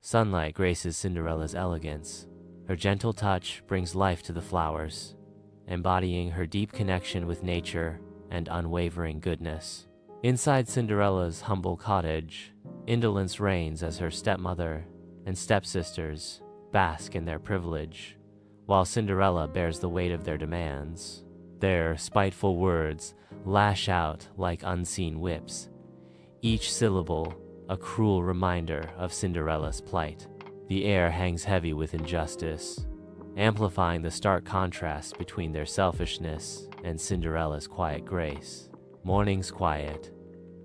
Sunlight graces Cinderella's elegance. Her gentle touch brings life to the flowers, embodying her deep connection with nature and unwavering goodness. Inside Cinderella's humble cottage, indolence reigns as her stepmother and stepsisters bask in their privilege, while Cinderella bears the weight of their demands. Their spiteful words lash out like unseen whips, each syllable a cruel reminder of Cinderella's plight. The air hangs heavy with injustice, amplifying the stark contrast between their selfishness and Cinderella's quiet grace. Morning's quiet,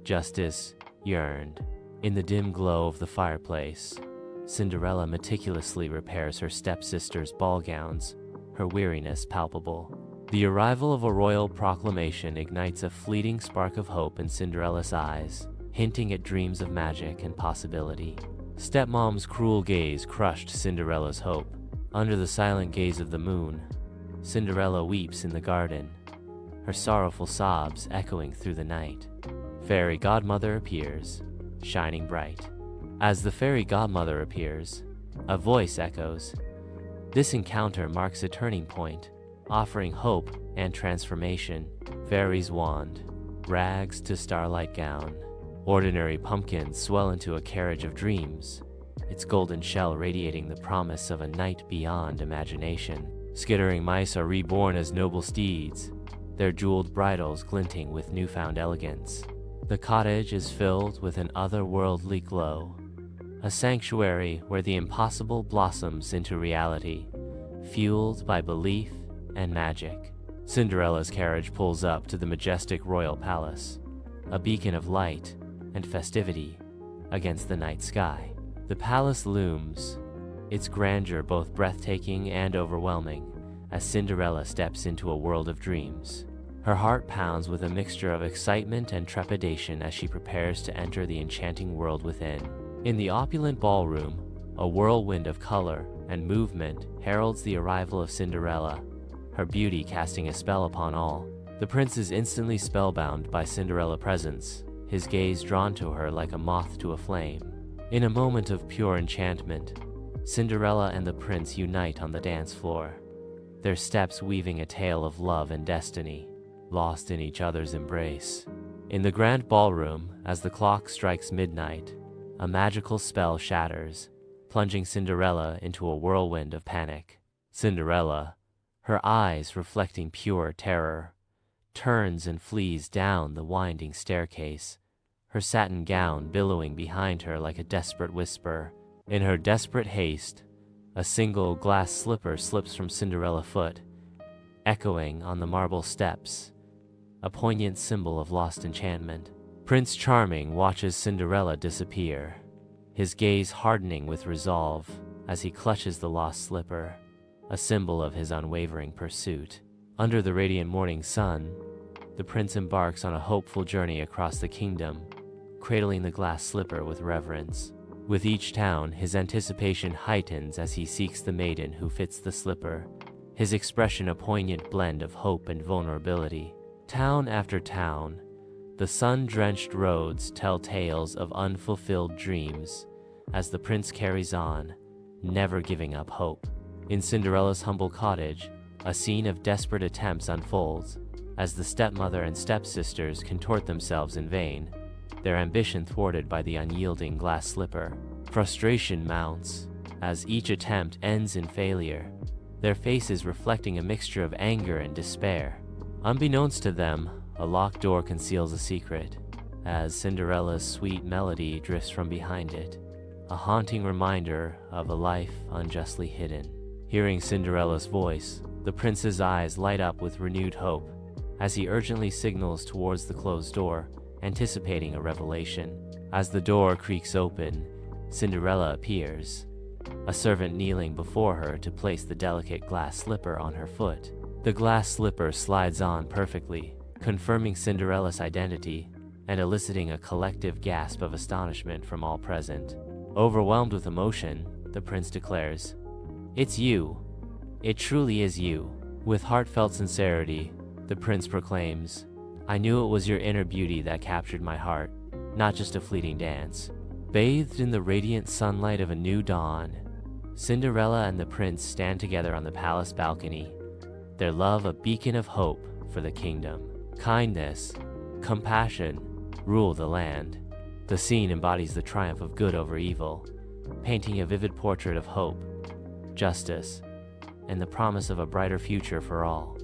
justice yearned. In the dim glow of the fireplace, Cinderella meticulously repairs her stepsister's ball gowns, her weariness palpable. The arrival of a royal proclamation ignites a fleeting spark of hope in Cinderella's eyes, hinting at dreams of magic and possibility. Stepmom's cruel gaze crushed Cinderella's hope. Under the silent gaze of the moon, Cinderella weeps in the garden, her sorrowful sobs echoing through the night. Fairy godmother appears, shining bright. As the fairy godmother appears, a voice echoes. This encounter marks a turning point, offering hope and transformation. Fairy's wand, rags to starlight gown. Ordinary pumpkins swell into a carriage of dreams, its golden shell radiating the promise of a night beyond imagination. Skittering mice are reborn as noble steeds, their jeweled bridles glinting with newfound elegance. The cottage is filled with an otherworldly glow, a sanctuary where the impossible blossoms into reality, fueled by belief and magic. Cinderella's carriage pulls up to the majestic royal palace, a beacon of light and festivity against the night sky. The palace looms, its grandeur both breathtaking and overwhelming, as Cinderella steps into a world of dreams. Her heart pounds with a mixture of excitement and trepidation as she prepares to enter the enchanting world within. In the opulent ballroom, a whirlwind of color and movement heralds the arrival of Cinderella, her beauty casting a spell upon all. The prince is instantly spellbound by Cinderella's presence, his gaze drawn to her like a moth to a flame. In a moment of pure enchantment, Cinderella and the prince unite on the dance floor, their steps weaving a tale of love and destiny, lost in each other's embrace. In the grand ballroom, as the clock strikes midnight, a magical spell shatters, plunging Cinderella into a whirlwind of panic. Cinderella, her eyes reflecting pure terror, turns and flees down the winding staircase, her satin gown billowing behind her like a desperate whisper. In her desperate haste, a single glass slipper slips from Cinderella's foot, echoing on the marble steps, a poignant symbol of lost enchantment. Prince Charming watches Cinderella disappear, his gaze hardening with resolve as he clutches the lost slipper, a symbol of his unwavering pursuit. Under the radiant morning sun, the prince embarks on a hopeful journey across the kingdom, cradling the glass slipper with reverence. With each town, his anticipation heightens as he seeks the maiden who fits the slipper, his expression a poignant blend of hope and vulnerability. Town after town, the sun-drenched roads tell tales of unfulfilled dreams as the prince carries on, never giving up hope. In Cinderella's humble cottage, a scene of desperate attempts unfolds as the stepmother and stepsisters contort themselves in vain, their ambition thwarted by the unyielding glass slipper. Frustration mounts as each attempt ends in failure, their faces reflecting a mixture of anger and despair. Unbeknownst to them, a locked door conceals a secret, as Cinderella's sweet melody drifts from behind it, a haunting reminder of a life unjustly hidden. Hearing Cinderella's voice, the prince's eyes light up with renewed hope as he urgently signals towards the closed door, anticipating a revelation. As the door creaks open, Cinderella appears, a servant kneeling before her to place the delicate glass slipper on her foot. The glass slipper slides on perfectly, confirming Cinderella's identity and eliciting a collective gasp of astonishment from all present. Overwhelmed with emotion, the prince declares, "It's you. It truly is you." With heartfelt sincerity, the prince proclaims, "I knew it was your inner beauty that captured my heart, not just a fleeting dance. Bathed in the radiant sunlight of a new dawn, Cinderella and the prince stand together on the palace balcony, their love a beacon of hope for the kingdom. Kindness, compassion, rule the land. The scene embodies the triumph of good over evil, painting a vivid portrait of hope, justice, and the promise of a brighter future for all.